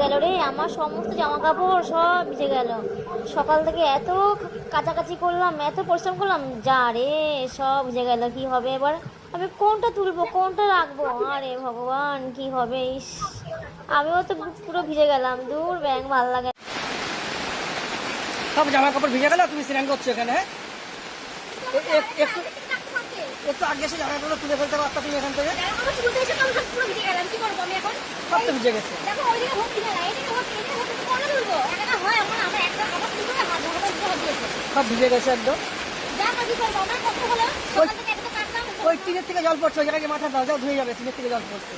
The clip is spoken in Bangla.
গেল রে, আমার সমস্ত জামা কাপড় সব ভিজে গেল। সকাল থেকে এত কাচাকাচি করলাম, এত পরিশ্রম করলাম, যা রে সব ভিজে গেল। কি হবে এবার? আমি কোনটা তুলবো, কোনটা রাখবো? আরে ভগবান, কি হবে? ইস, আমিও তো পুরো ভিজে গেলাম। দূর ব্যাং, ভাল লাগে। সব জামা কাপড় ভিজে গেল, তুমি স্নান করছো এখানে? হ্যাঁ, একটু একটু আগে এসে জামা কাপড় তুলে ফেলতে পারতা তুমি এখান থেকে। সব তো ভিজে গেছে। সব ভিজে গেছে একদম। ওই টিনের থেকে জল পড়ছে, ওই জায়গায় মাথা দাও, যাও ধুয়ে যাবে, টিনের থেকে জল পড়ছে।